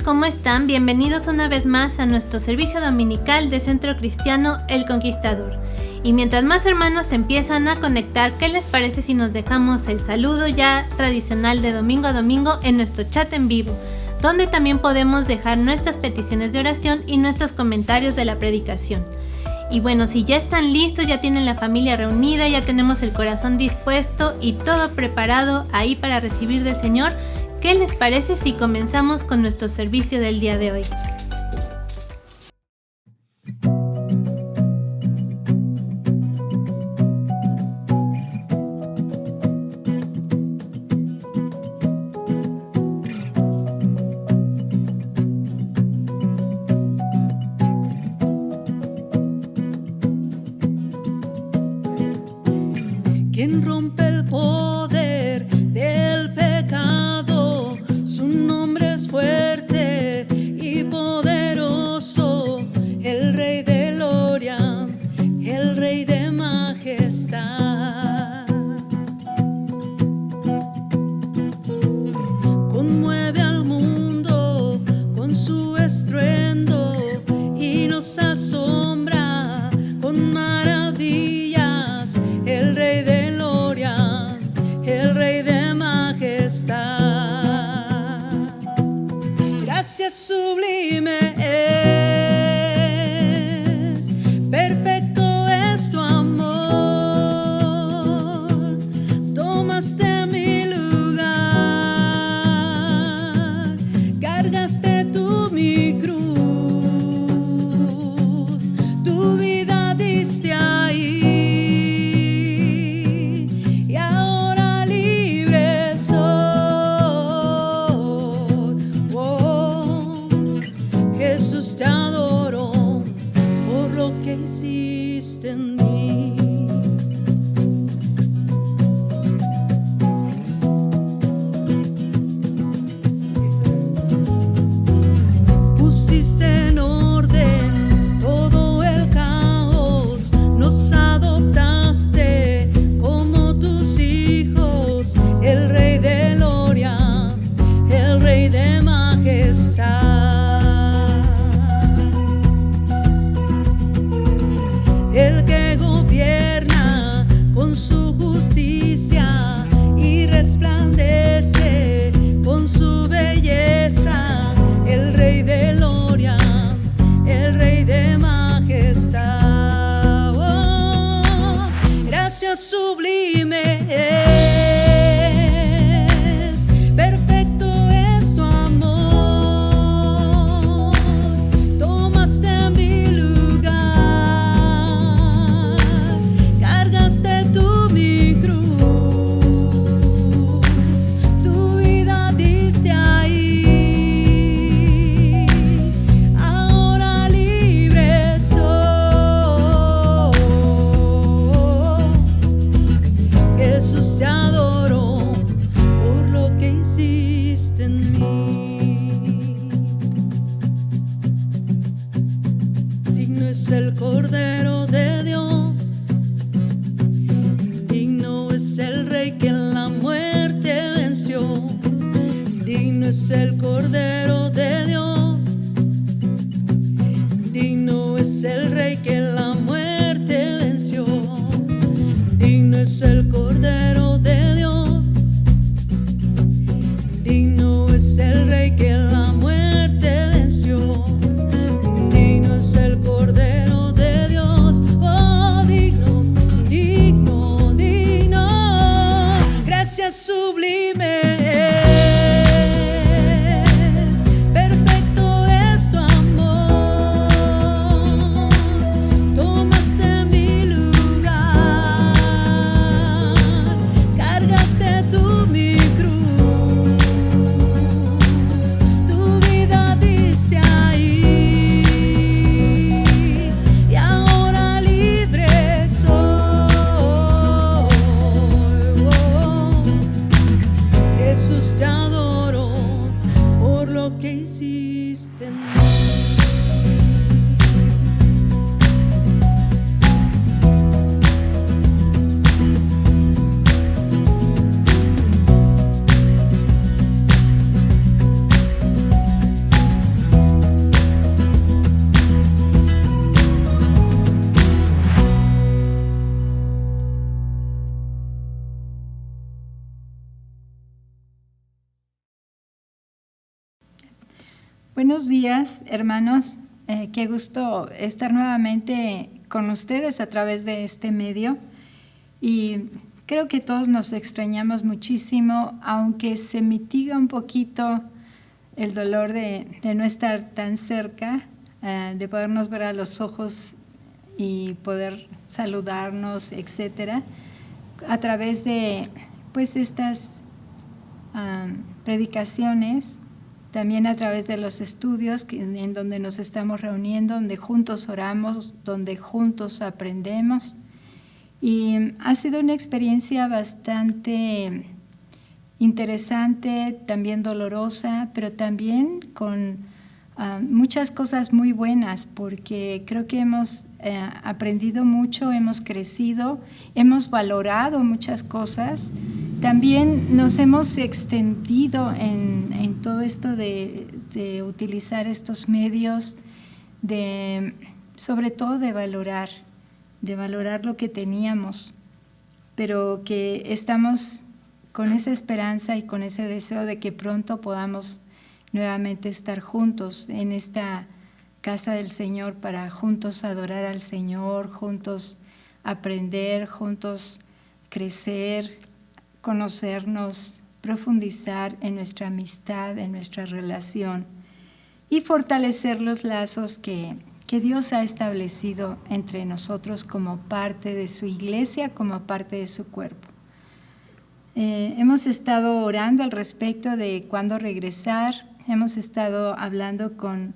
¿cómo están? Bienvenidos una vez más a nuestro servicio dominical de Centro Cristiano El Conquistador. Y mientras más hermanos empiezan a conectar, ¿qué les parece si nos dejamos el saludo ya tradicional de domingo a domingo en nuestro chat en vivo, donde también podemos dejar nuestras peticiones de oración y nuestros comentarios de la predicación? Y bueno, si ya están listos, ya tienen la familia reunida, ya tenemos el corazón dispuesto y todo preparado ahí para recibir del Señor, ¿qué les parece si comenzamos con nuestro servicio del día de hoy? ¿Quién rompe el poder del pecado? Su nombre es fuerte y poderoso, el Rey de gloria, el Rey de majestad. Conmueve al mundo con su estruendo y nos asombra con maravillas, el Rey de el Rey de majestad. Gracias sublime es, perfecto es tu amor. Tomaste mi lugar, cargaste tú mi cruz, tu vida diste ahí. Te adoro por lo que hiciste en mí. Pusiste en orden todo el caos, nos adoptaste como tus hijos, el Rey de gloria, el Rey de majestad. El que gobierna con su justicia y resplandece con su belleza, el Rey de gloria, el Rey de majestad. Oh, gracias sublime es, perfecto es tu amor. Tomaste mi lugar, cargaste tú mi cruz, tu vida diste ahí. Ahora libre soy. Jesús, te adoro por lo que hiciste en mí. Digno es el Cordero de Dios, digno es el Rey que en la muerte venció. Digno es el Cordero de Dios, digno es el Rey que en la muerte venció. Digno es el Cordero de Dios, digno es el Rey que en la muerte venció. Digno es el Cordero de Dios, oh, digno, digno, digno. Gracias sublime es, perfecto es tu amor. Tomaste mi lugar, Buenos días, hermanos. Qué gusto estar nuevamente con ustedes a través de este medio. Y creo que todos nos extrañamos muchísimo, aunque se mitiga un poquito el dolor de no estar tan cerca, de podernos ver a los ojos y poder saludarnos, etcétera, a través de pues estas predicaciones, también a través de los estudios en donde nos estamos reuniendo, donde juntos oramos, donde juntos aprendemos. Y ha sido una experiencia bastante interesante, también dolorosa, pero también con muchas cosas muy buenas, porque creo que hemos aprendido mucho, hemos crecido, hemos valorado muchas cosas. También nos hemos extendido en todo esto de utilizar estos medios, sobre todo de valorar lo que teníamos, pero que estamos con esa esperanza y con ese deseo de que pronto podamos nuevamente estar juntos en esta casa del Señor para juntos adorar al Señor, juntos aprender, juntos crecer, conocernos, profundizar en nuestra amistad, en nuestra relación y fortalecer los lazos que Dios ha establecido entre nosotros como parte de su iglesia, como parte de su cuerpo. Hemos estado orando al respecto de cuándo regresar, hemos estado hablando con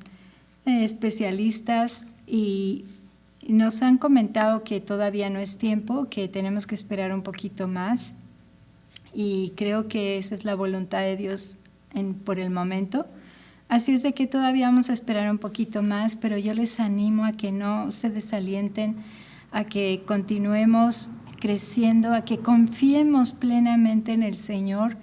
especialistas y nos han comentado que todavía no es tiempo, que tenemos que esperar un poquito más. Y creo que esa es la voluntad de Dios por el momento. Así es de que todavía vamos a esperar un poquito más, pero yo les animo a que no se desalienten, a que continuemos creciendo, a que confiemos plenamente en el Señor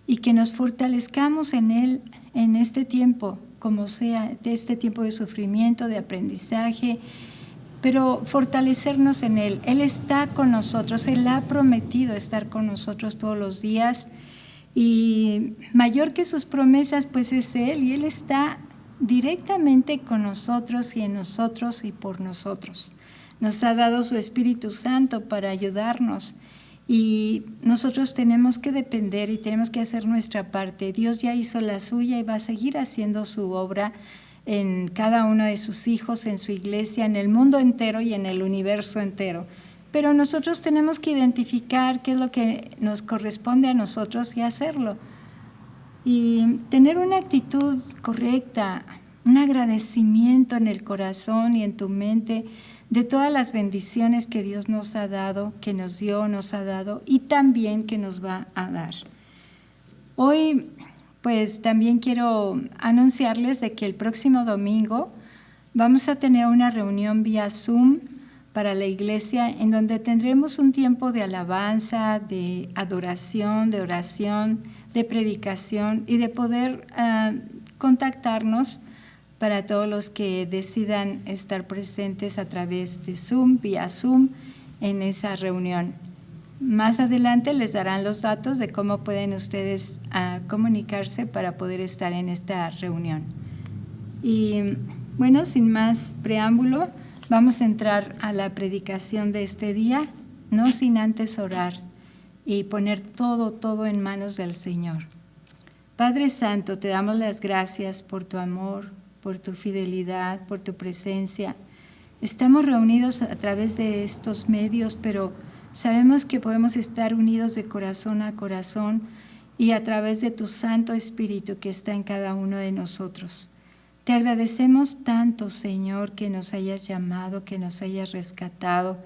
y que nos fortalezcamos en Él en este tiempo, como sea, de este tiempo de sufrimiento, de aprendizaje, pero fortalecernos en Él. Él está con nosotros, Él ha prometido estar con nosotros todos los días y mayor que sus promesas pues es Él, y Él está directamente con nosotros y en nosotros y por nosotros. Nos ha dado su Espíritu Santo para ayudarnos y nosotros tenemos que depender y tenemos que hacer nuestra parte. Dios ya hizo la suya y va a seguir haciendo su obra en cada uno de sus hijos, en su iglesia, en el mundo entero y en el universo entero. Pero nosotros tenemos que identificar qué es lo que nos corresponde a nosotros y hacerlo. Y tener una actitud correcta, un agradecimiento en el corazón y en tu mente de todas las bendiciones que Dios nos ha dado, que nos dio, nos ha dado y también que nos va a dar. Hoy pues también quiero anunciarles de que el próximo domingo vamos a tener una reunión vía Zoom para la iglesia en donde tendremos un tiempo de alabanza, de adoración, de oración, de predicación y de poder contactarnos para todos los que decidan estar presentes a través de Zoom, vía Zoom, en esa reunión. Más adelante les darán los datos de cómo pueden ustedes comunicarse para poder estar en esta reunión. Y bueno, sin más preámbulo, vamos a entrar a la predicación de este día, no sin antes orar y poner todo en manos del Señor. Padre Santo, te damos las gracias por tu amor, por tu fidelidad, por tu presencia. Estamos reunidos a través de estos medios, pero sabemos que podemos estar unidos de corazón a corazón y a través de tu Santo Espíritu que está en cada uno de nosotros. Te agradecemos tanto, Señor, que nos hayas llamado, que nos hayas rescatado,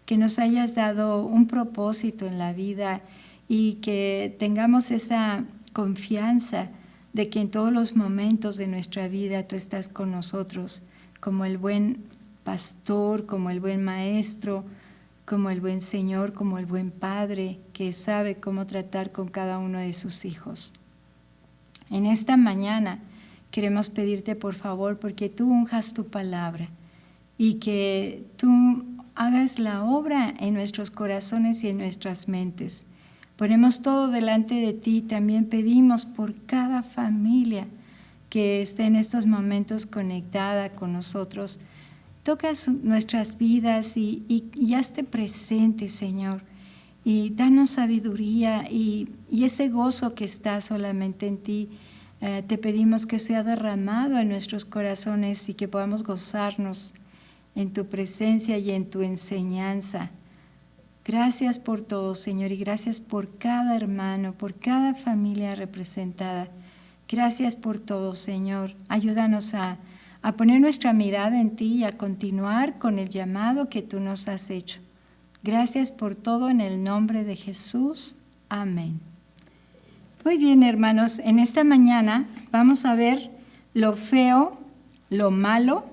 que nos hayas dado un propósito en la vida y que tengamos esa confianza de que en todos los momentos de nuestra vida tú estás con nosotros, como el buen pastor, como el buen maestro, como el buen Señor, como el buen Padre, que sabe cómo tratar con cada uno de sus hijos. En esta mañana queremos pedirte por favor, porque tú unjas tu palabra y que tú hagas la obra en nuestros corazones y en nuestras mentes. Ponemos todo delante de ti, también pedimos por cada familia que esté en estos momentos conectada con nosotros. Toca nuestras vidas y hazte presente, Señor. Y danos sabiduría y ese gozo que está solamente en ti. Te pedimos que sea derramado en nuestros corazones y que podamos gozarnos en tu presencia y en tu enseñanza. Gracias por todo, Señor, y gracias por cada hermano, por cada familia representada. Gracias por todo, Señor. Ayúdanos a poner nuestra mirada en ti y a continuar con el llamado que tú nos has hecho. Gracias por todo en el nombre de Jesús. Amén. Muy bien, hermanos, en esta mañana vamos a ver lo feo, lo malo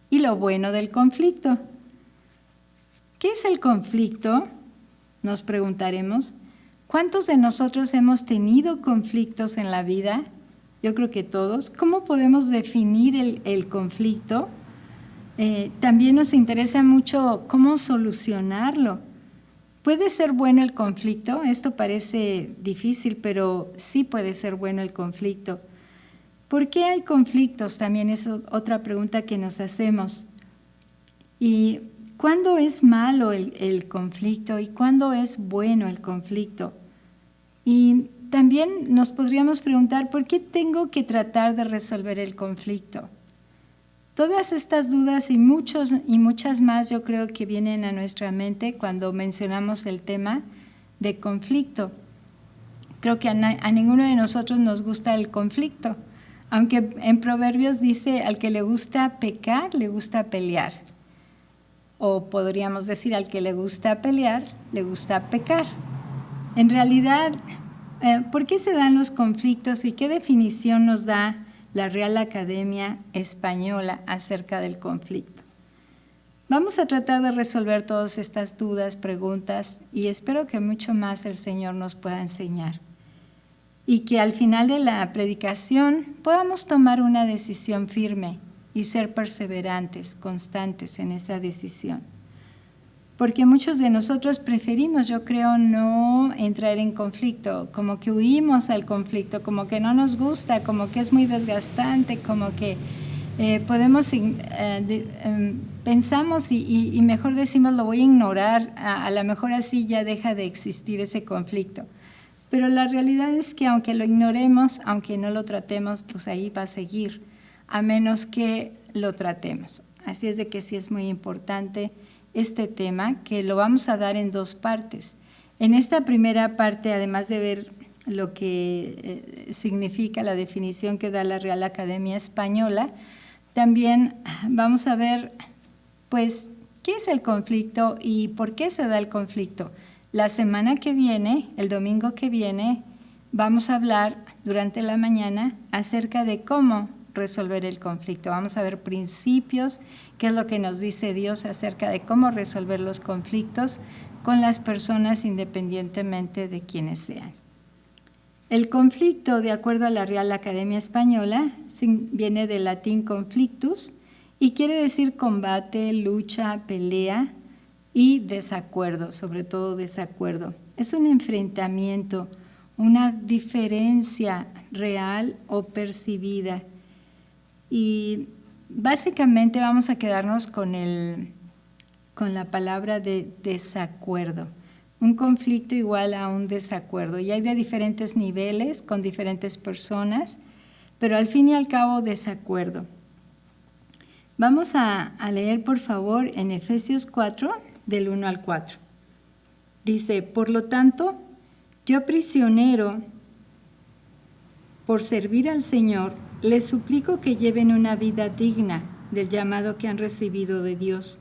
y lo bueno del conflicto. ¿Qué es el conflicto? Nos preguntaremos. ¿Cuántos de nosotros hemos tenido conflictos en la vida? Yo creo que todos. ¿Cómo podemos definir el conflicto? También nos interesa mucho cómo solucionarlo. ¿Puede ser bueno el conflicto? Esto parece difícil, pero sí puede ser bueno el conflicto. ¿Por qué hay conflictos? También es otra pregunta que nos hacemos. ¿Y cuándo es malo el conflicto y cuándo es bueno el conflicto? Y también nos podríamos preguntar, ¿por qué tengo que tratar de resolver el conflicto? Todas estas dudas y muchas más yo creo que vienen a nuestra mente cuando mencionamos el tema de conflicto. Creo que a ninguno de nosotros nos gusta el conflicto, aunque en Proverbios dice, al que le gusta pecar, le gusta pelear. O podríamos decir, al que le gusta pelear, le gusta pecar. En realidad, ¿por qué se dan los conflictos y qué definición nos da la Real Academia Española acerca del conflicto? Vamos a tratar de resolver todas estas dudas, preguntas, y espero que mucho más el Señor nos pueda enseñar. Y que al final de la predicación podamos tomar una decisión firme y ser perseverantes, constantes en esa decisión. Porque muchos de nosotros preferimos, yo creo, no entrar en conflicto, como que huimos al conflicto, como que no nos gusta, como que es muy desgastante, como que pensamos y mejor decimos lo voy a ignorar, a lo mejor así ya deja de existir ese conflicto. Pero la realidad es que aunque lo ignoremos, aunque no lo tratemos, pues ahí va a seguir, a menos que lo tratemos. Así es de que sí es muy importante este tema, que lo vamos a dar en dos partes. En esta primera parte, además de ver lo que significa la definición que da la Real Academia Española, también vamos a ver, pues, qué es el conflicto y por qué se da el conflicto. La semana que viene, el domingo que viene, vamos a hablar durante la mañana acerca de cómo resolver el conflicto. Vamos a ver principios, qué es lo que nos dice Dios acerca de cómo resolver los conflictos con las personas independientemente de quienes sean. El conflicto, de acuerdo a la Real Academia Española, viene del latín conflictus y quiere decir combate, lucha, pelea y desacuerdo, sobre todo desacuerdo. Es un enfrentamiento, una diferencia real o percibida. Y básicamente vamos a quedarnos con la palabra de desacuerdo. Un conflicto igual a un desacuerdo. Y hay de diferentes niveles, con diferentes personas, pero al fin y al cabo desacuerdo. Vamos a leer, por favor, en Efesios 4, del 1 al 4. Dice, por lo tanto, yo prisionero por servir al Señor, les suplico que lleven una vida digna del llamado que han recibido de Dios,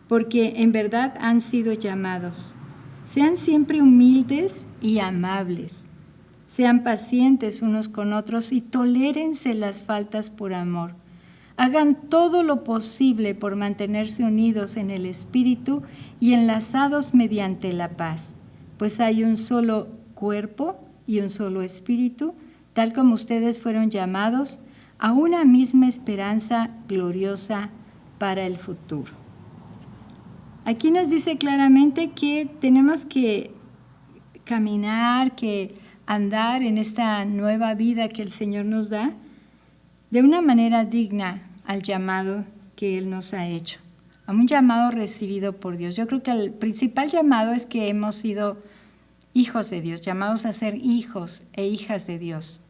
porque en verdad han sido llamados. Sean siempre humildes y amables. Sean pacientes unos con otros y tolérense las faltas por amor. Hagan todo lo posible por mantenerse unidos en el Espíritu y enlazados mediante la paz, pues hay un solo cuerpo y un solo Espíritu, tal como ustedes fueron llamados a una misma esperanza gloriosa para el futuro. Aquí nos dice claramente que tenemos que caminar, que andar en esta nueva vida que el Señor nos da, de una manera digna al llamado que Él nos ha hecho, a un llamado recibido por Dios. Yo creo que el principal llamado es que hemos sido hijos de Dios, llamados a ser hijos e hijas de Dios.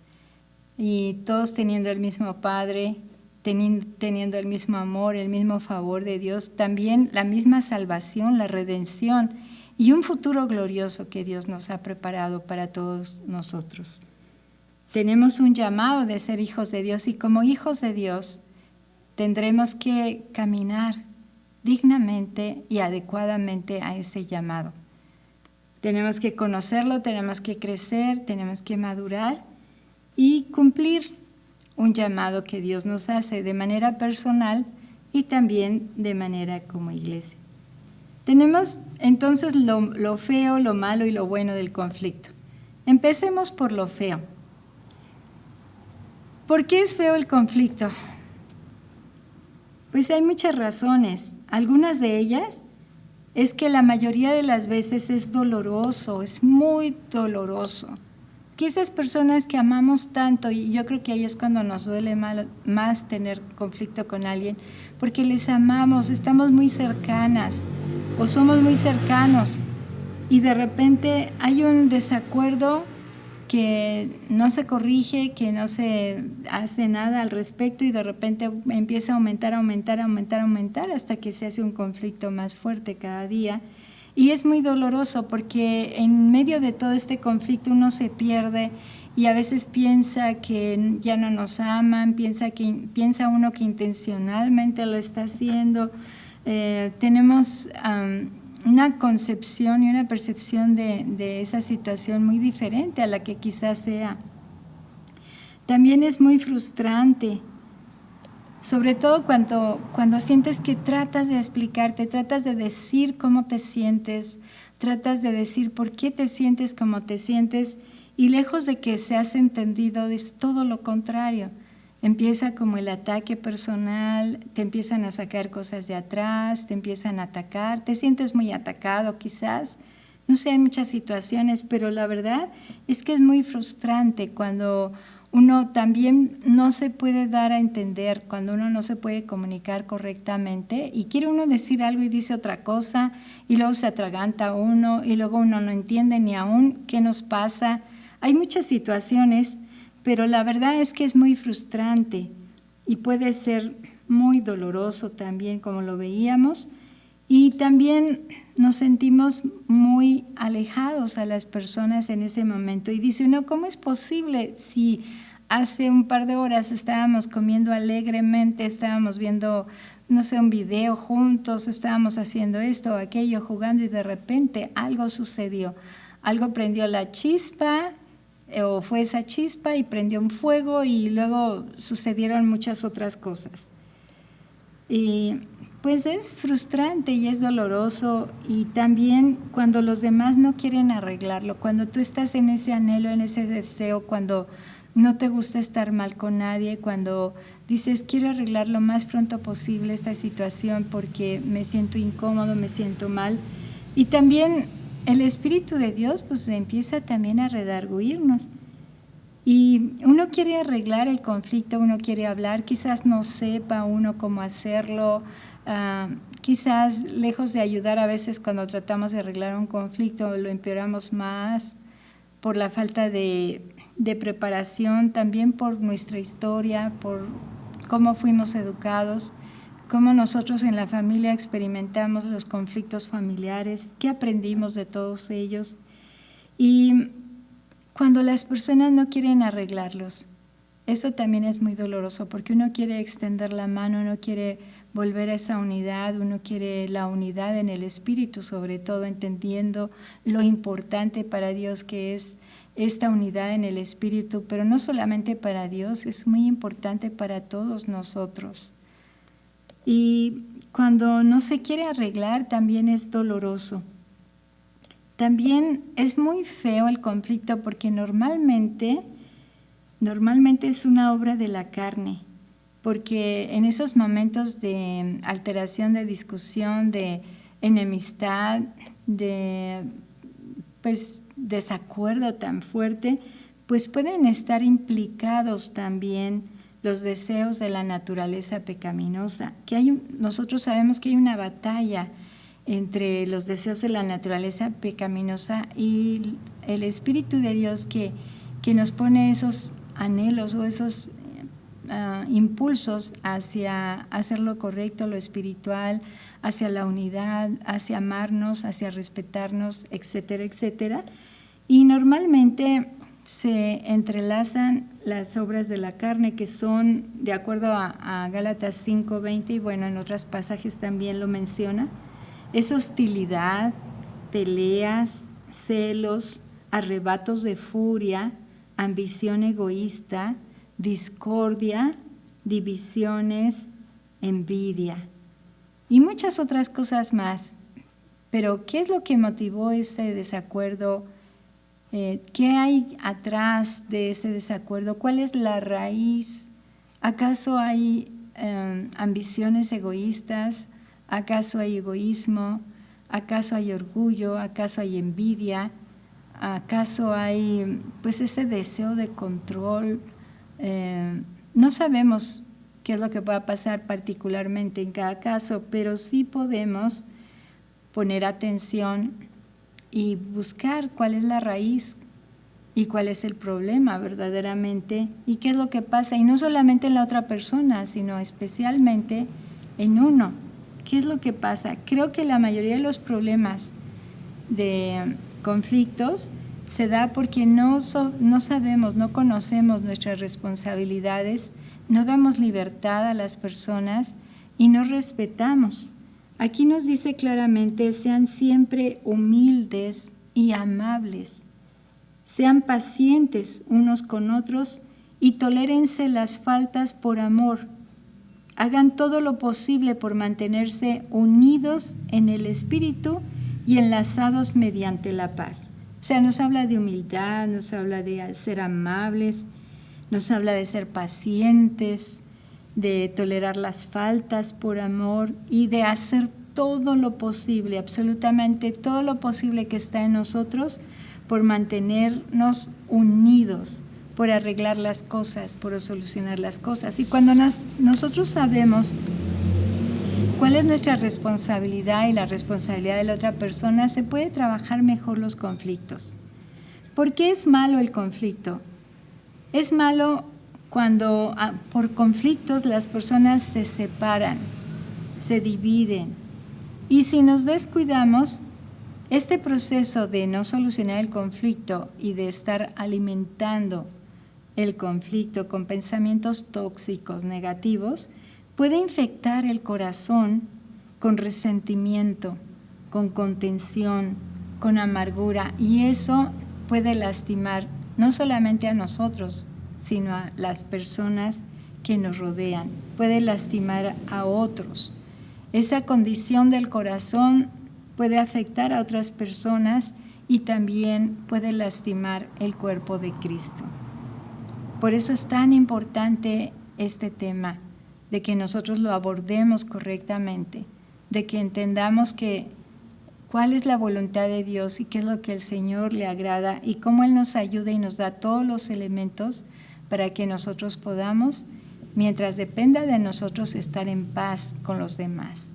Y todos teniendo el mismo Padre, teniendo el mismo amor, el mismo favor de Dios, también la misma salvación, la redención y un futuro glorioso que Dios nos ha preparado para todos nosotros. Tenemos un llamado de ser hijos de Dios y como hijos de Dios tendremos que caminar dignamente y adecuadamente a ese llamado. Tenemos que conocerlo, tenemos que crecer, tenemos que madurar y cumplir un llamado que Dios nos hace de manera personal y también de manera como iglesia. Tenemos entonces lo feo, lo malo y lo bueno del conflicto. Empecemos por lo feo. ¿Por qué es feo el conflicto? Pues hay muchas razones. Algunas de ellas es que la mayoría de las veces es doloroso, es muy doloroso. Que esas personas que amamos tanto, y yo creo que ahí es cuando nos duele más tener conflicto con alguien, porque les amamos, estamos muy cercanas o somos muy cercanos y de repente hay un desacuerdo que no se corrige, que no se hace nada al respecto y de repente empieza a aumentar hasta que se hace un conflicto más fuerte cada día. Y es muy doloroso porque en medio de todo este conflicto uno se pierde y a veces piensa que ya no nos aman, piensa uno que intencionalmente lo está haciendo. Tenemos una concepción y una percepción de esa situación muy diferente a la que quizás sea. También es muy frustrante, sobre todo cuando sientes que tratas de explicarte, tratas de decir cómo te sientes, tratas de decir por qué te sientes como te sientes y lejos de que seas entendido es todo lo contrario. Empieza como el ataque personal, te empiezan a sacar cosas de atrás, te empiezan a atacar, te sientes muy atacado quizás. No sé, hay muchas situaciones, pero la verdad es que es muy frustrante cuando uno también no se puede dar a entender, cuando uno no se puede comunicar correctamente y quiere uno decir algo y dice otra cosa y luego se atraganta uno y luego uno no entiende ni aún qué nos pasa. Hay muchas situaciones, pero la verdad es que es muy frustrante y puede ser muy doloroso también, como lo veíamos, y también nos sentimos muy alejados a las personas en ese momento. Y dice uno, ¿cómo es posible si hace un par de horas estábamos comiendo alegremente, estábamos viendo, no sé, un video juntos, estábamos haciendo esto o aquello, jugando y de repente algo sucedió? Algo prendió la chispa, o fue esa chispa y prendió un fuego y luego sucedieron muchas otras cosas. Y pues es frustrante y es doloroso y también cuando los demás no quieren arreglarlo, cuando tú estás en ese anhelo, en ese deseo, cuando no te gusta estar mal con nadie, cuando dices quiero arreglar lo más pronto posible esta situación porque me siento incómodo, me siento mal. Y también el Espíritu de Dios pues empieza también a redarguirnos y uno quiere arreglar el conflicto, uno quiere hablar, quizás no sepa uno cómo hacerlo, quizás lejos de ayudar a veces cuando tratamos de arreglar un conflicto lo empeoramos más por la falta de preparación, también por nuestra historia, por cómo fuimos educados, cómo nosotros en la familia experimentamos los conflictos familiares, qué aprendimos de todos ellos. Y cuando las personas no quieren arreglarlos, eso también es muy doloroso porque uno quiere extender la mano, uno quiere volver a esa unidad, uno quiere la unidad en el espíritu, sobre todo entendiendo lo importante para Dios que es esta unidad en el espíritu, pero no solamente para Dios, es muy importante para todos nosotros. Y cuando no se quiere arreglar también es doloroso. También es muy feo el conflicto porque normalmente es una obra de la carne, porque en esos momentos de alteración, de discusión, de enemistad, de desacuerdo tan fuerte, pues pueden estar implicados también los deseos de la naturaleza pecaminosa, nosotros sabemos que hay una batalla entre los deseos de la naturaleza pecaminosa y el Espíritu de Dios que nos pone esos anhelos o esos impulsos hacia hacer lo correcto, lo espiritual, hacia la unidad, hacia amarnos, hacia respetarnos, etcétera, etcétera. Y normalmente se entrelazan las obras de la carne, que son, de acuerdo a Gálatas 5:20, y bueno, en otros pasajes también lo menciona, es hostilidad, peleas, celos, arrebatos de furia, ambición egoísta, discordia, divisiones, envidia y muchas otras cosas más. Pero, ¿qué es lo que motivó este desacuerdo? ¿Qué hay atrás de ese desacuerdo? ¿Cuál es la raíz? ¿Acaso hay ambiciones egoístas? ¿Acaso hay egoísmo? ¿Acaso hay orgullo? ¿Acaso hay envidia? ¿Acaso hay pues ese deseo de control? No sabemos qué es lo que va a pasar particularmente en cada caso, pero sí podemos poner atención y buscar cuál es la raíz y cuál es el problema verdaderamente y qué es lo que pasa, y no solamente en la otra persona, sino especialmente en uno. ¿Qué es lo que pasa? Creo que la mayoría de los problemas de conflictos se da porque no sabemos, no conocemos nuestras responsabilidades, no damos libertad a las personas y no respetamos. Aquí nos dice claramente: sean siempre humildes y amables, sean pacientes unos con otros y tolérense las faltas por amor. Hagan todo lo posible por mantenerse unidos en el espíritu y enlazados mediante la paz. O sea, nos habla de humildad, nos habla de ser amables, nos habla de ser pacientes, de tolerar las faltas por amor y de hacer todo lo posible, absolutamente todo lo posible que está en nosotros por mantenernos unidos, por arreglar las cosas, por solucionar las cosas. Y cuando nosotros sabemos cuál es nuestra responsabilidad y la responsabilidad de la otra persona, se puede trabajar mejor los conflictos. ¿Por qué es malo el conflicto? Es malo cuando por conflictos las personas se separan, se dividen. Y si nos descuidamos, este proceso de no solucionar el conflicto y de estar alimentando el conflicto con pensamientos tóxicos, negativos, puede infectar el corazón con resentimiento, con contención, con amargura, y eso puede lastimar no solamente a nosotros, sino a las personas que nos rodean, puede lastimar a otros. Esa condición del corazón puede afectar a otras personas y también puede lastimar el cuerpo de Cristo. Por eso es tan importante este tema, de que nosotros lo abordemos correctamente, de que entendamos cuál es la voluntad de Dios y qué es lo que el Señor le agrada y cómo Él nos ayuda y nos da todos los elementos para que nosotros podamos, mientras dependa de nosotros, estar en paz con los demás.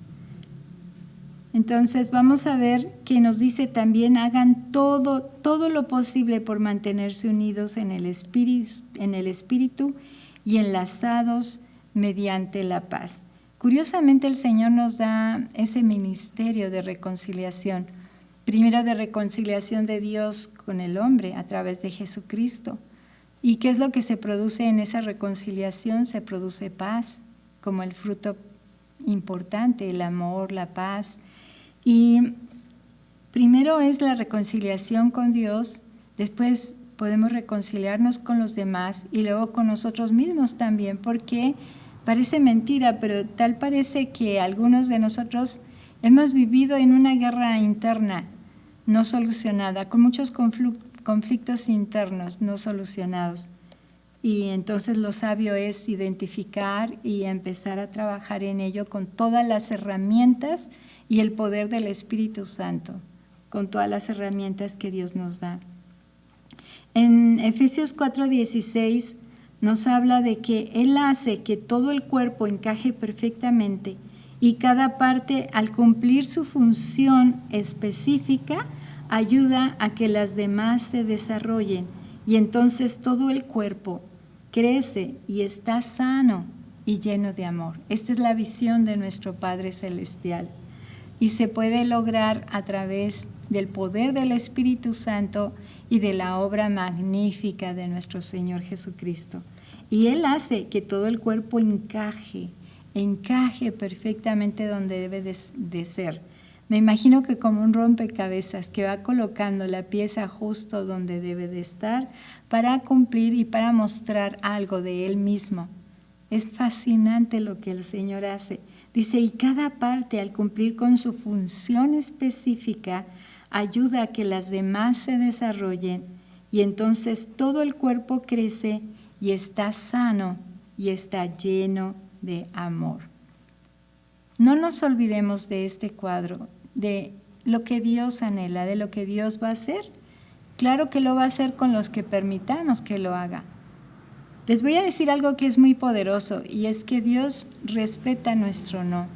Entonces vamos a ver que nos dice también: hagan todo lo posible por mantenerse unidos en el espíritu y enlazados mediante la paz. Curiosamente, el Señor nos da ese ministerio de reconciliación, primero de reconciliación de Dios con el hombre a través de Jesucristo. ¿Y qué es lo que se produce en esa reconciliación? Se produce paz, como el fruto importante, el amor, la paz. Y primero es la reconciliación con Dios, después podemos reconciliarnos con los demás y luego con nosotros mismos también, porque parece mentira, pero tal parece que algunos de nosotros hemos vivido en una guerra interna no solucionada, con muchos conflictos internos no solucionados. Y entonces lo sabio es identificar y empezar a trabajar en ello con todas las herramientas y el poder del Espíritu Santo, con todas las herramientas que Dios nos da. En Efesios 4:16 nos habla de que Él hace que todo el cuerpo encaje perfectamente y cada parte, al cumplir su función específica, ayuda a que las demás se desarrollen y entonces todo el cuerpo crece y está sano y lleno de amor. Esta es la visión de nuestro Padre Celestial y se puede lograr a través del poder del Espíritu Santo y de la obra magnífica de nuestro Señor Jesucristo. Y Él hace que todo el cuerpo encaje perfectamente donde debe de ser. Me imagino que como un rompecabezas que va colocando la pieza justo donde debe de estar para cumplir y para mostrar algo de Él mismo. Es fascinante lo que el Señor hace. Dice, y cada parte al cumplir con su función específica ayuda a que las demás se desarrollen y entonces todo el cuerpo crece y está sano y está lleno de amor. No nos olvidemos de este cuadro, de lo que Dios anhela, de lo que Dios va a hacer. Claro que lo va a hacer con los que permitamos que lo haga. Les voy a decir algo que es muy poderoso y es que Dios respeta nuestro no.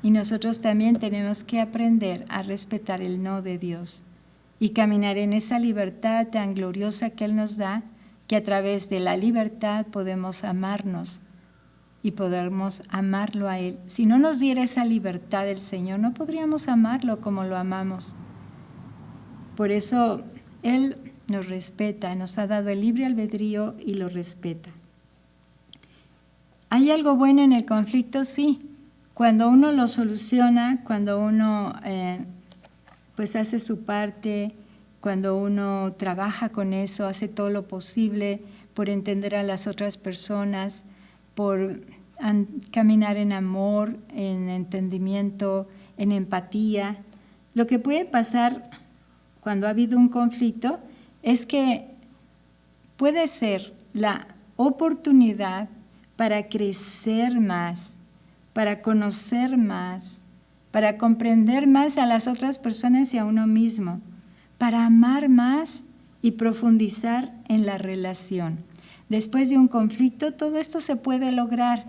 Y nosotros también tenemos que aprender a respetar el no de Dios y caminar en esa libertad tan gloriosa que Él nos da, que a través de la libertad podemos amarnos y podemos amarlo a Él. Si no nos diera esa libertad el Señor, no podríamos amarlo como lo amamos. Por eso Él nos respeta, nos ha dado el libre albedrío y lo respeta. ¿Hay algo bueno en el conflicto? Sí. Cuando uno lo soluciona, cuando uno pues hace su parte, cuando uno trabaja con eso, hace todo lo posible por entender a las otras personas, por caminar en amor, en entendimiento, en empatía. Lo que puede pasar cuando ha habido un conflicto es que puede ser la oportunidad para crecer más, para conocer más, para comprender más a las otras personas y a uno mismo, para amar más y profundizar en la relación. Después de un conflicto, todo esto se puede lograr.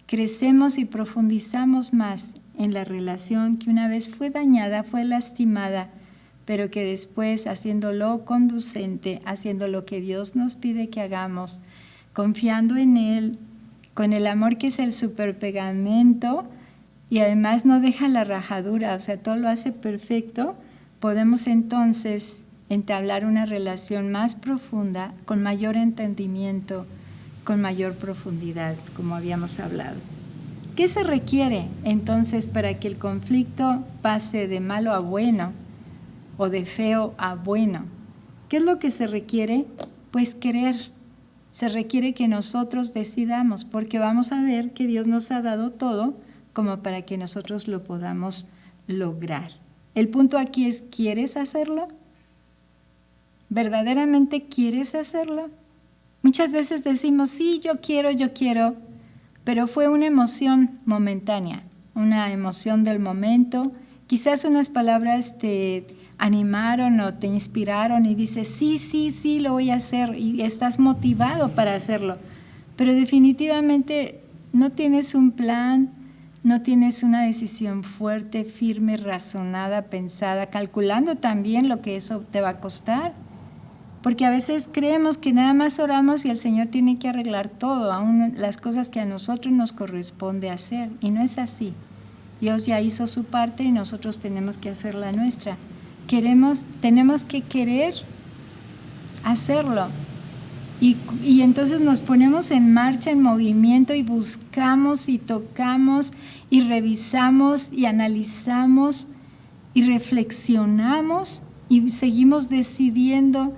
Crecemos y profundizamos más en la relación que una vez fue dañada, fue lastimada, pero que después, haciéndolo conducente, haciendo lo que Dios nos pide que hagamos, confiando en Él, con el amor que es el superpegamento y además no deja la rajadura, o sea, todo lo hace perfecto, podemos entonces entablar una relación más profunda, con mayor entendimiento, con mayor profundidad, como habíamos hablado. ¿Qué se requiere entonces para que el conflicto pase de malo a bueno o de feo a bueno? ¿Qué es lo que se requiere? Pues querer. Se requiere que nosotros decidamos, porque vamos a ver que Dios nos ha dado todo como para que nosotros lo podamos lograr. El punto aquí es, ¿quieres hacerlo? ¿Verdaderamente quieres hacerlo? Muchas veces decimos, sí, yo quiero, pero fue una emoción momentánea, una emoción del momento. Quizás unas palabras te animaron o te inspiraron y dices, sí, lo voy a hacer y estás motivado para hacerlo. Pero definitivamente no tienes un plan, no tienes una decisión fuerte, firme, razonada, pensada, calculando también lo que eso te va a costar. Porque a veces creemos que nada más oramos y el Señor tiene que arreglar todo, aún las cosas que a nosotros nos corresponde hacer. Y no es así. Dios ya hizo su parte y nosotros tenemos que hacer la nuestra. Tenemos que querer hacerlo. Y entonces nos ponemos en marcha, en movimiento y buscamos y tocamos y revisamos y analizamos y reflexionamos y seguimos decidiendo.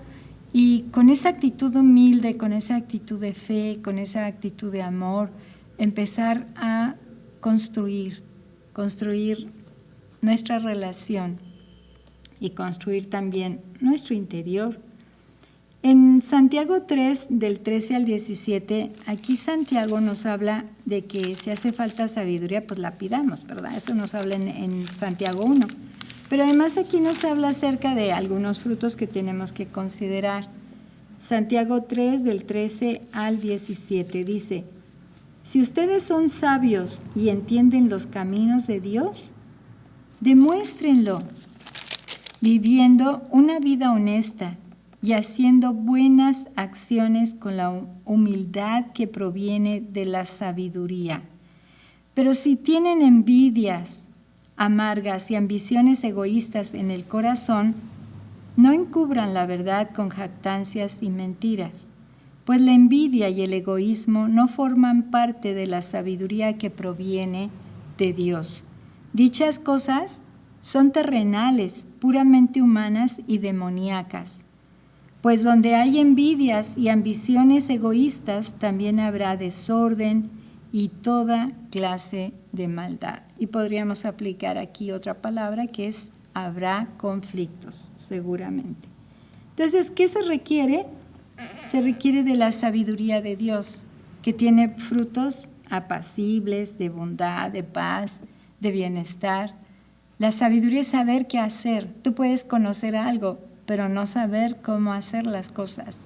Y con esa actitud humilde, con esa actitud de fe, con esa actitud de amor, empezar a construir nuestra relación y construir también nuestro interior. En Santiago 3, del 13 al 17, aquí Santiago nos habla de que si hace falta sabiduría, pues la pidamos, ¿verdad? Eso nos habla en Santiago 1. Pero además aquí nos habla acerca de algunos frutos que tenemos que considerar. Santiago 3, del 13 al 17, dice: si ustedes son sabios y entienden los caminos de Dios, demuéstrenlo, viviendo una vida honesta y haciendo buenas acciones con la humildad que proviene de la sabiduría. Pero si tienen envidias amargas y ambiciones egoístas en el corazón, no encubran la verdad con jactancias y mentiras, pues la envidia y el egoísmo no forman parte de la sabiduría que proviene de Dios. Dichas cosas son terrenales, puramente humanas y demoníacas. Pues donde hay envidias y ambiciones egoístas, también habrá desorden y toda clase de maldad. Y podríamos aplicar aquí otra palabra que es: habrá conflictos, seguramente. Entonces, ¿qué se requiere? Se requiere de la sabiduría de Dios, que tiene frutos apacibles, de bondad, de paz, de bienestar. La sabiduría es saber qué hacer. Tú puedes conocer algo, pero no saber cómo hacer las cosas.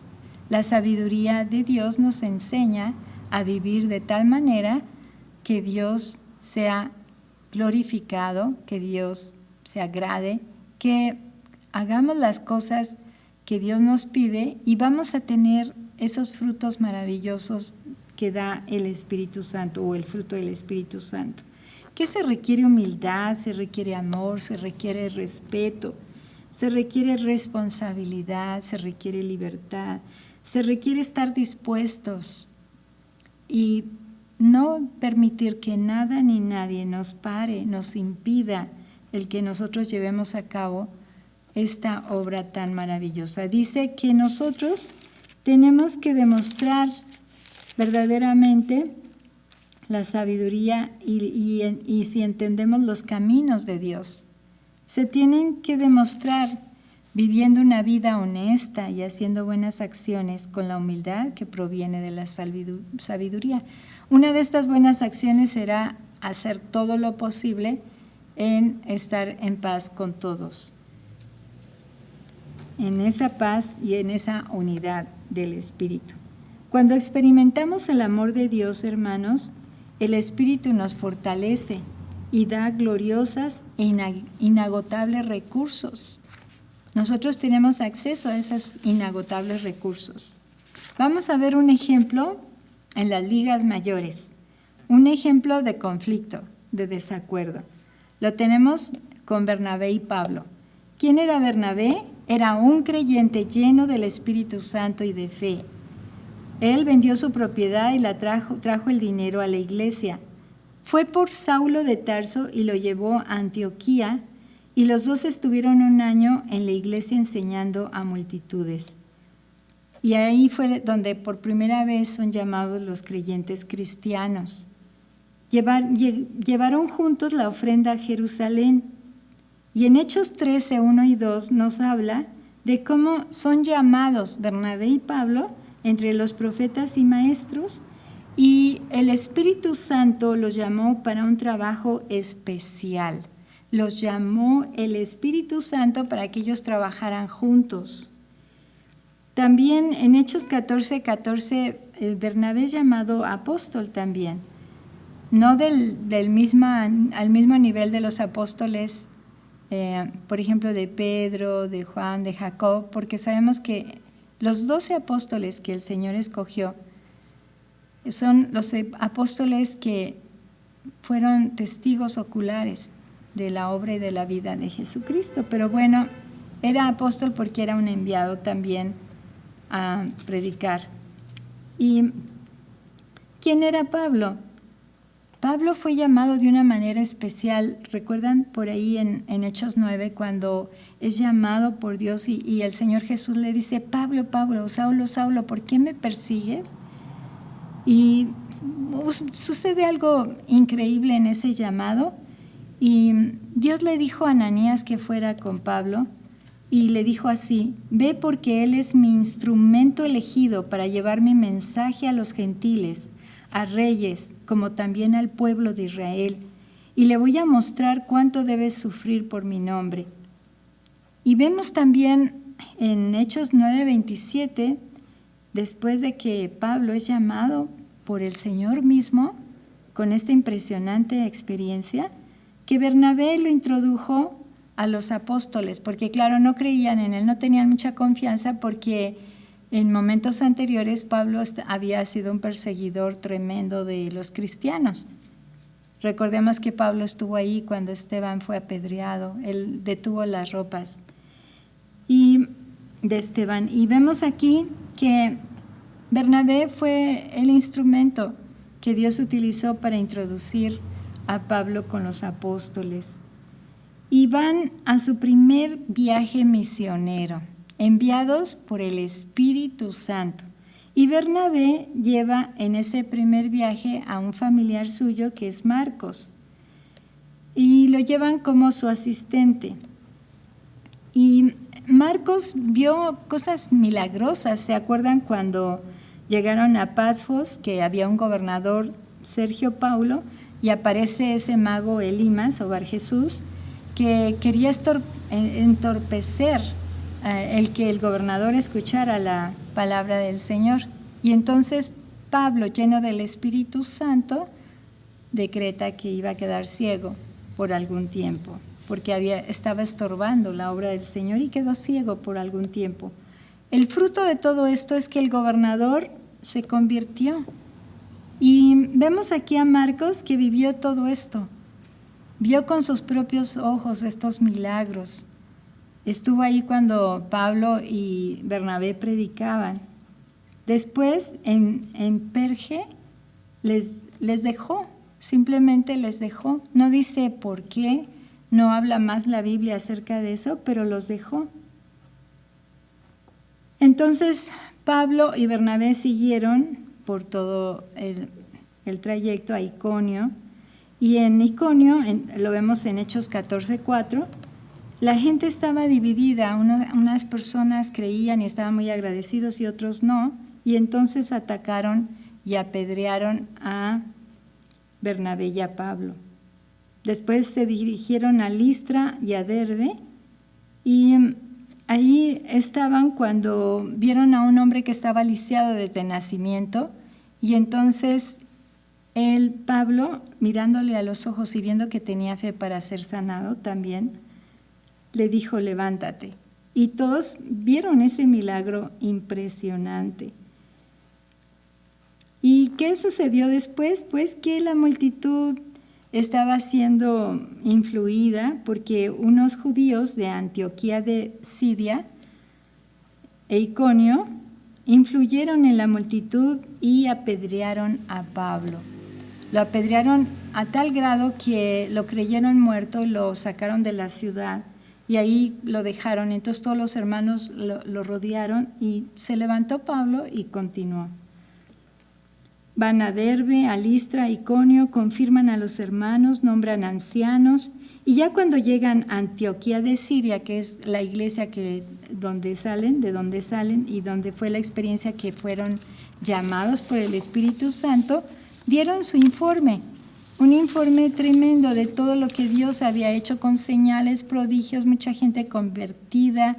La sabiduría de Dios nos enseña a vivir de tal manera que Dios sea glorificado, que Dios se agrade, que hagamos las cosas que Dios nos pide y vamos a tener esos frutos maravillosos que da el Espíritu Santo o el fruto del Espíritu Santo. ¿Qué se requiere? Humildad, se requiere amor, se requiere respeto, se requiere responsabilidad, se requiere libertad, se requiere estar dispuestos y no permitir que nada ni nadie nos pare, nos impida el que nosotros llevemos a cabo esta obra tan maravillosa. Dice que nosotros tenemos que demostrar verdaderamente la sabiduría y si entendemos los caminos de Dios. Se tienen que demostrar viviendo una vida honesta y haciendo buenas acciones con la humildad que proviene de la sabiduría. Una de estas buenas acciones será hacer todo lo posible en estar en paz con todos, en esa paz y en esa unidad del Espíritu. Cuando experimentamos el amor de Dios, hermanos, el Espíritu nos fortalece y da gloriosos e inagotables recursos. Nosotros tenemos acceso a esos inagotables recursos. Vamos a ver un ejemplo en las ligas mayores, un ejemplo de conflicto, de desacuerdo. Lo tenemos con Bernabé y Pablo. ¿Quién era Bernabé? Era un creyente lleno del Espíritu Santo y de fe. Él vendió su propiedad y trajo el dinero a la iglesia. Fue por Saulo de Tarso y lo llevó a Antioquía, y los dos estuvieron un año en la iglesia enseñando a multitudes. Y ahí fue donde por primera vez son llamados los creyentes cristianos. Llevaron juntos la ofrenda a Jerusalén. Y en Hechos 13, 1 y 2 nos habla de cómo son llamados Bernabé y Pablo entre los profetas y maestros, y el Espíritu Santo los llamó para un trabajo especial. Los llamó el Espíritu Santo para que ellos trabajaran juntos. También en Hechos 14, 14, Bernabé es llamado apóstol también. No al mismo nivel de los apóstoles, por ejemplo, de Pedro, de Juan, de Jacob, porque sabemos que los 12 apóstoles que el Señor escogió son los apóstoles que fueron testigos oculares de la obra y de la vida de Jesucristo. Pero bueno, era apóstol porque era un enviado también a predicar. ¿Y quién era Pablo? Pablo fue llamado de una manera especial. ¿Recuerdan por ahí en Hechos 9 cuando es llamado por Dios y el Señor Jesús le dice: Pablo, Pablo, Saulo, Saulo, ¿por qué me persigues? Y sucede algo increíble en ese llamado, y Dios le dijo a Ananías que fuera con Pablo y le dijo así: ve, porque él es mi instrumento elegido para llevar mi mensaje a los gentiles, a reyes, como también al pueblo de Israel, y le voy a mostrar cuánto debes sufrir por mi nombre. Y vemos también en Hechos 9:27 después de que Pablo es llamado por el Señor mismo con esta impresionante experiencia, que Bernabé lo introdujo a los apóstoles, porque claro, no creían en él, no tenían mucha confianza porque en momentos anteriores Pablo había sido un perseguidor tremendo de los cristianos. Recordemos que Pablo estuvo ahí cuando Esteban fue apedreado, él detuvo las ropas de Esteban. Y vemos aquí que Bernabé fue el instrumento que Dios utilizó para introducir a Pablo con los apóstoles. Y van a su primer viaje misionero, enviados por el Espíritu Santo. Y Bernabé lleva en ese primer viaje a un familiar suyo que es Marcos. Y lo llevan como su asistente. Y Marcos vio cosas milagrosas. ¿Se acuerdan cuando llegaron a Pafos, que había un gobernador, Sergio Paulo, y aparece ese mago Elimas o Bar Jesús, que quería entorpecer el que el gobernador escuchara la palabra del Señor? Y entonces Pablo, lleno del Espíritu Santo, decreta que iba a quedar ciego por algún tiempo, porque estaba estorbando la obra del Señor y quedó ciego por algún tiempo. El fruto de todo esto es que el gobernador se convirtió. Y vemos aquí a Marcos que vivió todo esto. Vio con sus propios ojos estos milagros. Estuvo ahí cuando Pablo y Bernabé predicaban. Después, en Perge, les dejó, simplemente les dejó. No dice por qué, no habla más la Biblia acerca de eso, pero los dejó. Entonces, Pablo y Bernabé siguieron por todo el trayecto a Iconio. Y en Iconio, lo vemos en Hechos 14:4, la gente estaba dividida. Unas personas creían y estaban muy agradecidos y otros no. Y entonces atacaron y apedrearon a Bernabé y a Pablo. Después se dirigieron a Listra y a Derbe. Y ahí estaban cuando vieron a un hombre que estaba lisiado desde nacimiento. Y entonces Pablo, mirándole a los ojos y viendo que tenía fe para ser sanado también, le dijo: levántate. Y todos vieron ese milagro impresionante. ¿Y qué sucedió después? Pues que la multitud estaba siendo influida porque unos judíos de Antioquía de Siria e Iconio influyeron en la multitud y apedrearon a Pablo. Lo apedrearon a tal grado que lo creyeron muerto, lo sacaron de la ciudad y ahí lo dejaron. Entonces todos los hermanos lo rodearon y se levantó Pablo y continuó. Van a Derbe, a Listra, a Iconio, confirman a los hermanos, nombran ancianos, y ya cuando llegan a Antioquía de Siria, que es la iglesia de donde salen y donde fue la experiencia que fueron llamados por el Espíritu Santo, dieron su informe, un informe tremendo de todo lo que Dios había hecho con señales, prodigios, mucha gente convertida.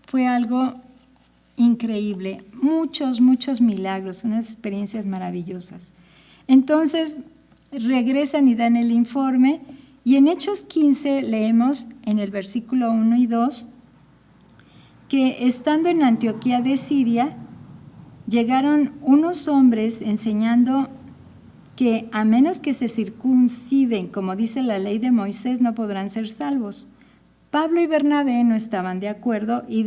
Fue algo increíble, muchos milagros, unas experiencias maravillosas. Entonces regresan y dan el informe, y en Hechos 15 leemos en el versículo 1 y 2 que estando en Antioquía de Siria llegaron unos hombres enseñando que a menos que se circunciden, como dice la ley de Moisés, no podrán ser salvos. Pablo y Bernabé no estaban de acuerdo y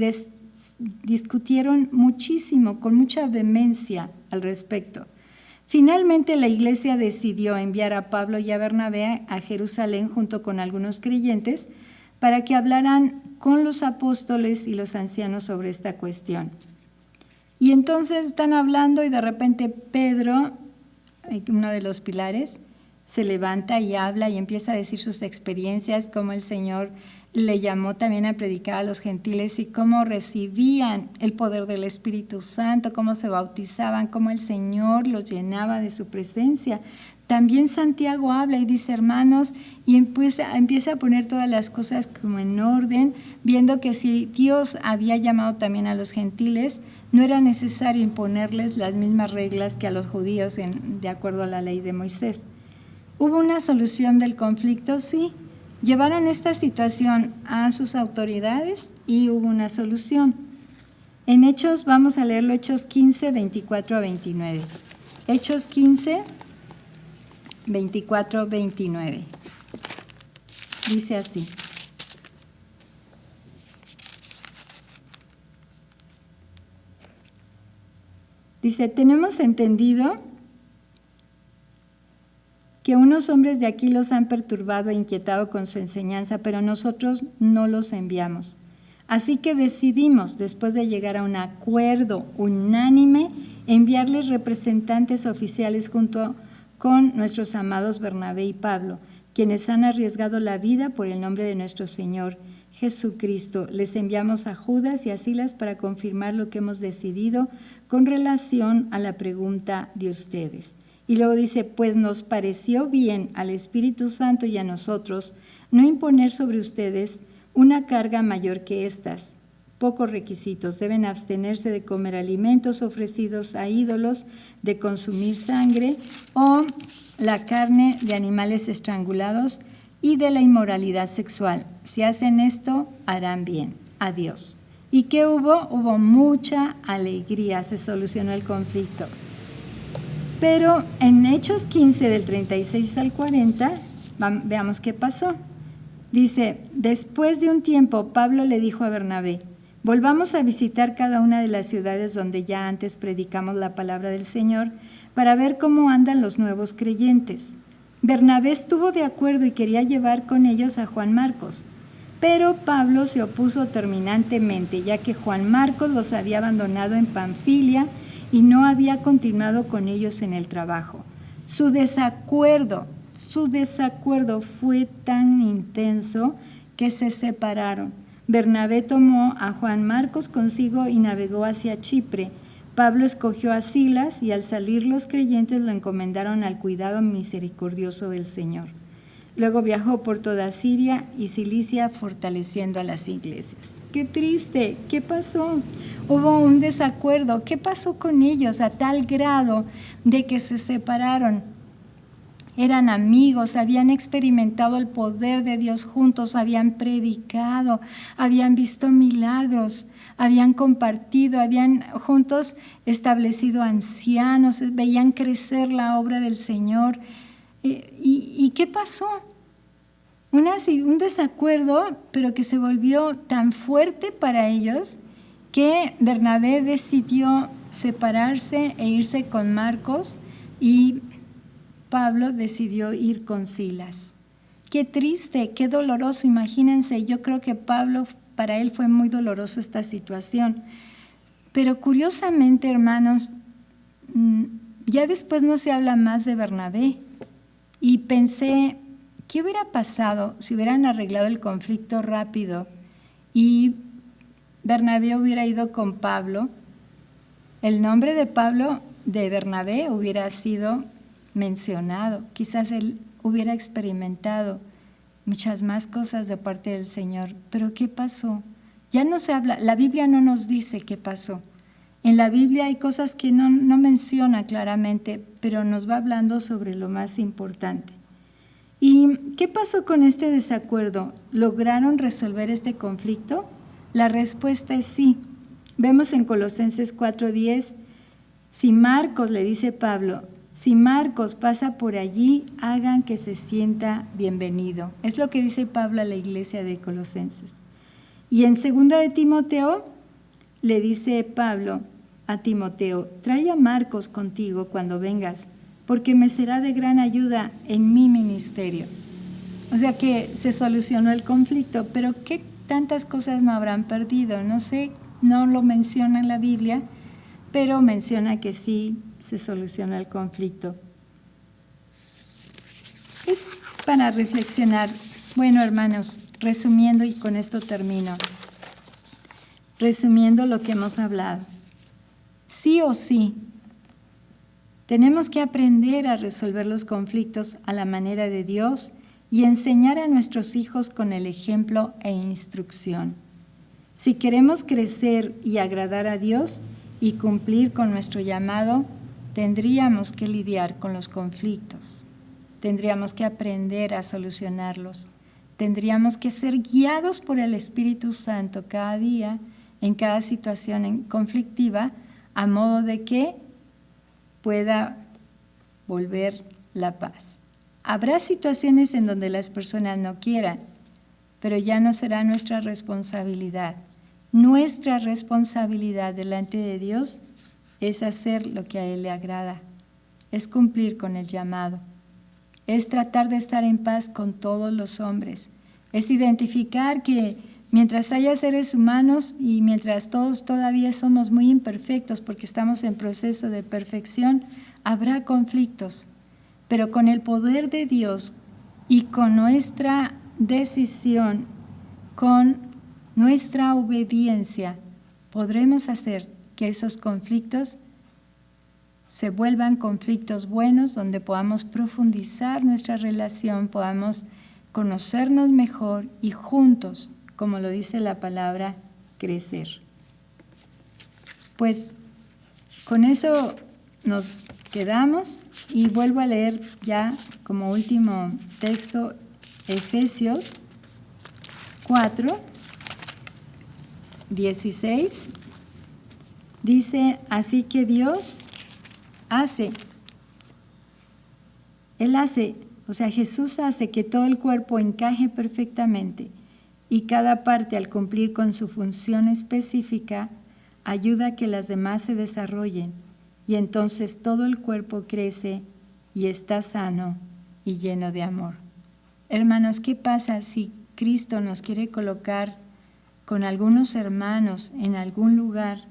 discutieron muchísimo, con mucha vehemencia al respecto. Finalmente la iglesia decidió enviar a Pablo y a Bernabé a Jerusalén junto con algunos creyentes para que hablaran con los apóstoles y los ancianos sobre esta cuestión. Y entonces están hablando y de repente Pedro, uno de los pilares, se levanta y habla y empieza a decir sus experiencias, cómo el Señor le llamó también a predicar a los gentiles y cómo recibían el poder del Espíritu Santo, cómo se bautizaban, cómo el Señor los llenaba de su presencia. también Santiago habla y dice, hermanos, y empieza a poner todas las cosas como en orden, viendo que si Dios había llamado también a los gentiles, no era necesario imponerles las mismas reglas que a los judíos de acuerdo a la ley de Moisés. ¿Hubo una solución del conflicto? Sí. Llevaron esta situación a sus autoridades y hubo una solución. En Hechos, vamos a leerlo, Hechos 15, 24 a 29. Hechos 15, 24, 29. Dice así. Dice, tenemos entendido que unos hombres de aquí los han perturbado e inquietado con su enseñanza, pero nosotros no los enviamos. Así que decidimos, después de llegar a un acuerdo unánime, enviarles representantes oficiales junto con nuestros amados Bernabé y Pablo, quienes han arriesgado la vida por el nombre de nuestro Señor Jesucristo. Les enviamos a Judas y a Silas para confirmar lo que hemos decidido con relación a la pregunta de ustedes. Y luego dice, pues nos pareció bien al Espíritu Santo y a nosotros no imponer sobre ustedes una carga mayor que estas. Pocos requisitos: deben abstenerse de comer alimentos ofrecidos a ídolos, de consumir sangre o la carne de animales estrangulados y de la inmoralidad sexual. Si hacen esto, harán bien a Dios. ¿Y qué hubo? Hubo mucha alegría, se solucionó el conflicto. Pero en Hechos 15, del 36 al 40, veamos qué pasó. Dice, después de un tiempo, Pablo le dijo a Bernabé, volvamos a visitar cada una de las ciudades donde ya antes predicamos la palabra del Señor para ver cómo andan los nuevos creyentes. Bernabé estuvo de acuerdo y quería llevar con ellos a Juan Marcos, pero Pablo se opuso terminantemente, ya que Juan Marcos los había abandonado en Panfilia y no había continuado con ellos en el trabajo. Su desacuerdo fue tan intenso que se separaron. Bernabé tomó a Juan Marcos consigo y navegó hacia Chipre. Pablo escogió a Silas y al salir los creyentes lo encomendaron al cuidado misericordioso del Señor. Luego viajó por toda Siria y Cilicia fortaleciendo a las iglesias. ¡Qué triste! ¿Qué pasó? Hubo un desacuerdo. ¿Qué pasó con ellos a tal grado de que se separaron? Eran amigos, habían experimentado el poder de Dios juntos, habían predicado, habían visto milagros, habían compartido, habían juntos establecido ancianos, veían crecer la obra del Señor. ¿Y qué pasó? Un desacuerdo, pero que se volvió tan fuerte para ellos que Bernabé decidió separarse e irse con Marcos y Pablo decidió ir con Silas. Qué triste, qué doloroso. Imagínense, yo creo que Pablo, para él fue muy doloroso esta situación. Pero curiosamente, hermanos, ya después no se habla más de Bernabé. Y pensé, ¿qué hubiera pasado si hubieran arreglado el conflicto rápido y Bernabé hubiera ido con Pablo? El nombre de Bernabé hubiera sido mencionado, quizás él hubiera experimentado muchas más cosas de parte del Señor. Pero ¿qué pasó? Ya no se habla, la Biblia no nos dice qué pasó. En la Biblia hay cosas que no menciona claramente, pero nos va hablando sobre lo más importante. ¿Y qué pasó con este desacuerdo? ¿Lograron resolver este conflicto? La respuesta es sí. Vemos en Colosenses 4:10, si Marcos, le dice Pablo, si Marcos pasa por allí, hagan que se sienta bienvenido. Es lo que dice Pablo a la iglesia de Colosenses. Y en 2 de Timoteo, le dice Pablo a Timoteo, trae a Marcos contigo cuando vengas, porque me será de gran ayuda en mi ministerio. O sea que se solucionó el conflicto, pero ¿qué tantas cosas no habrán perdido? No sé, no lo menciona en la Biblia, pero menciona que sí se soluciona el conflicto. Es para reflexionar. Bueno, hermanos, resumiendo, y con esto termino. Resumiendo lo que hemos hablado. Sí o sí, Tenemos que aprender a resolver los conflictos a la manera de Dios y enseñar a nuestros hijos con el ejemplo e instrucción. Si queremos crecer y agradar a Dios y cumplir con nuestro llamado, tendríamos que lidiar con los conflictos. Tendríamos que aprender a solucionarlos. Tendríamos que ser guiados por el Espíritu Santo cada día, en cada situación conflictiva, a modo de que pueda volver la paz. Habrá situaciones en donde las personas no quieran, pero ya no será nuestra responsabilidad. Nuestra responsabilidad delante de Dios es hacer lo que a Él le agrada, es cumplir con el llamado, es tratar de estar en paz con todos los hombres, es identificar que mientras haya seres humanos y mientras todos todavía somos muy imperfectos porque estamos en proceso de perfección, habrá conflictos, pero con el poder de Dios y con nuestra decisión, con nuestra obediencia, podremos hacer que esos conflictos se vuelvan conflictos buenos, donde podamos profundizar nuestra relación, podamos conocernos mejor y juntos, como lo dice la palabra, crecer. Pues con eso nos quedamos y vuelvo a leer ya como último texto Efesios 4, 16. Dice, así que Dios Jesús hace que todo el cuerpo encaje perfectamente y cada parte al cumplir con su función específica ayuda a que las demás se desarrollen y entonces todo el cuerpo crece y está sano y lleno de amor. Hermanos, ¿qué pasa si Cristo nos quiere colocar con algunos hermanos en algún lugar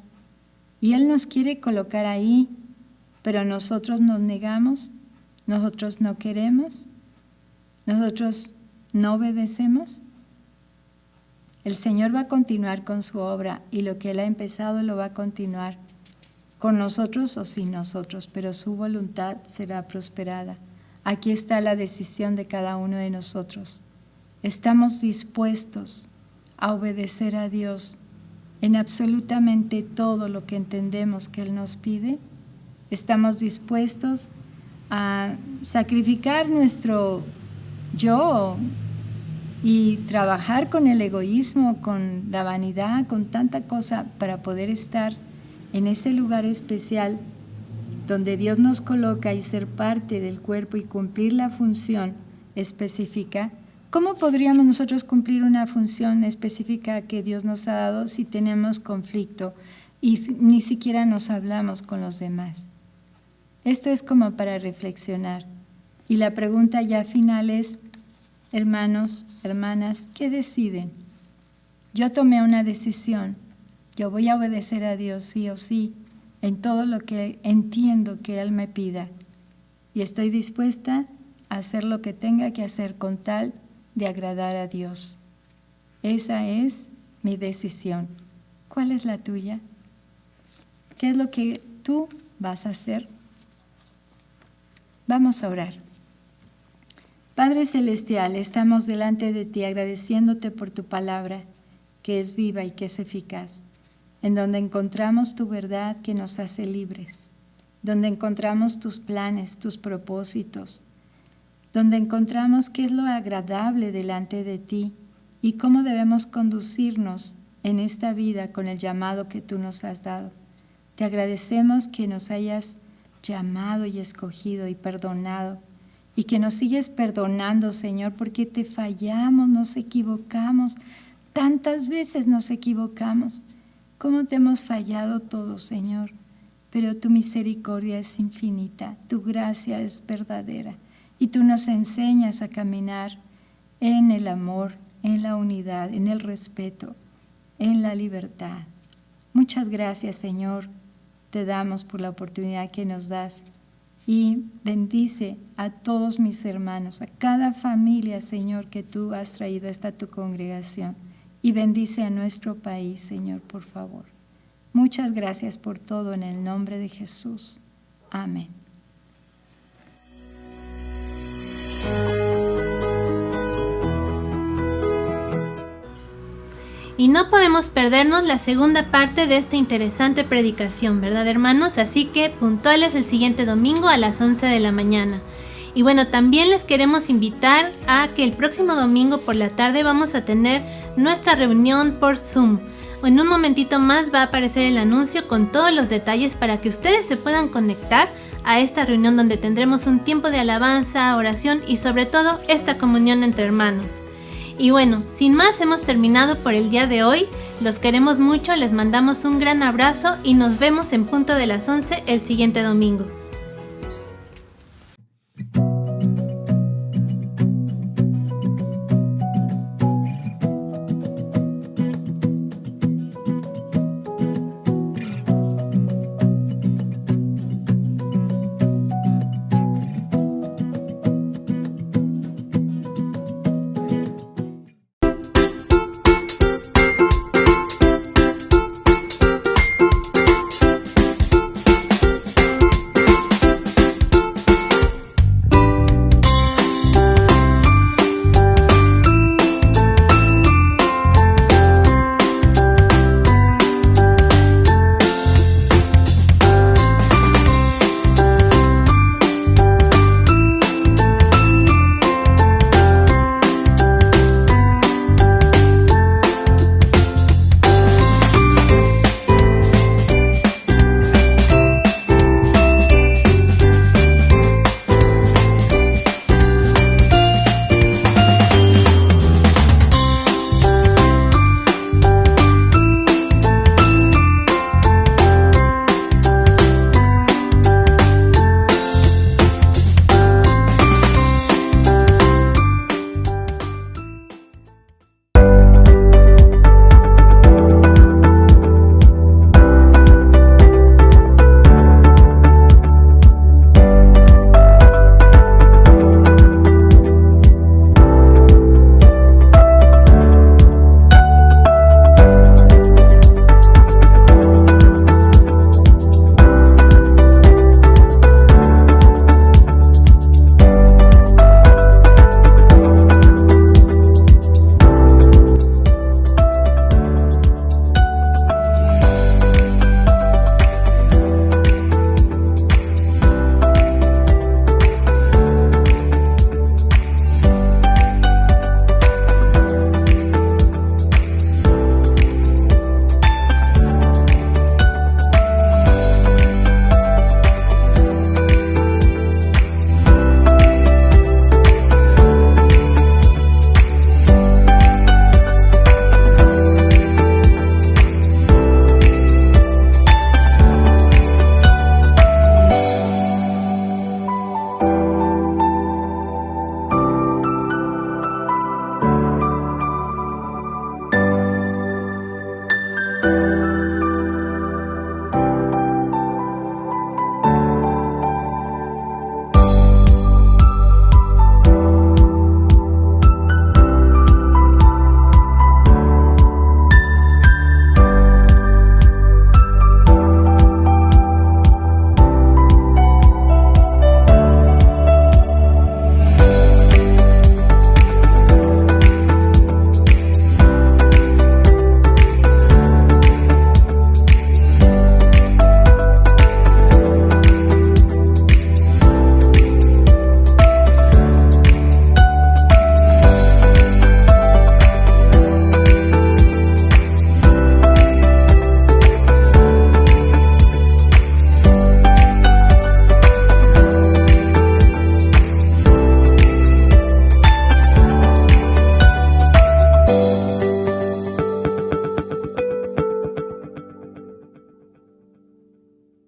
y Él nos quiere colocar ahí, pero nosotros nos negamos, nosotros no queremos, nosotros no obedecemos? El Señor va a continuar con su obra y lo que Él ha empezado lo va a continuar con nosotros o sin nosotros, pero su voluntad será prosperada. Aquí está la decisión de cada uno de nosotros. ¿Estamos dispuestos a obedecer a Dios en absolutamente todo lo que entendemos que Él nos pide? ¿Estamos dispuestos a sacrificar nuestro yo y trabajar con el egoísmo, con la vanidad, con tanta cosa para poder estar en ese lugar especial donde Dios nos coloca y ser parte del cuerpo y cumplir la función específica? ¿Cómo podríamos nosotros cumplir una función específica que Dios nos ha dado si tenemos conflicto y ni siquiera nos hablamos con los demás? Esto es como para reflexionar. Y la pregunta ya final es, hermanos, hermanas, ¿qué deciden? Yo tomé una decisión. Yo voy a obedecer a Dios sí o sí en todo lo que entiendo que Él me pida. Y estoy dispuesta a hacer lo que tenga que hacer con tal de agradar a Dios. Esa es mi decisión. ¿Cuál es la tuya? ¿Qué es lo que tú vas a hacer? Vamos a orar. Padre Celestial, estamos delante de ti agradeciéndote por tu palabra, que es viva y que es eficaz, en donde encontramos tu verdad que nos hace libres, donde encontramos tus planes, tus propósitos, donde encontramos qué es lo agradable delante de ti y cómo debemos conducirnos en esta vida con el llamado que tú nos has dado. Te agradecemos que nos hayas llamado y escogido y perdonado, y que nos sigues perdonando, Señor, porque te fallamos, nos equivocamos, tantas veces nos equivocamos. ¿Cómo te hemos fallado todos, Señor? Pero tu misericordia es infinita, tu gracia es verdadera, y tú nos enseñas a caminar en el amor, en la unidad, en el respeto, en la libertad. Muchas gracias, Señor, te damos por la oportunidad que nos das. Y bendice a todos mis hermanos, a cada familia, Señor, que tú has traído hasta tu congregación. Y bendice a nuestro país, Señor, por favor. Muchas gracias por todo en el nombre de Jesús. Amén. Y no podemos perdernos la segunda parte de esta interesante predicación, ¿verdad, hermanos? Así que puntuales el siguiente domingo a las 11 de la mañana. Y bueno, también les queremos invitar a que el próximo domingo por la tarde vamos a tener nuestra reunión por Zoom. En un momentito más va a aparecer el anuncio con todos los detalles para que ustedes se puedan conectar a esta reunión donde tendremos un tiempo de alabanza, oración y sobre todo esta comunión entre hermanos. Y bueno, sin más hemos terminado por el día de hoy. Los queremos mucho, les mandamos un gran abrazo y nos vemos en punto de las 11 el siguiente domingo.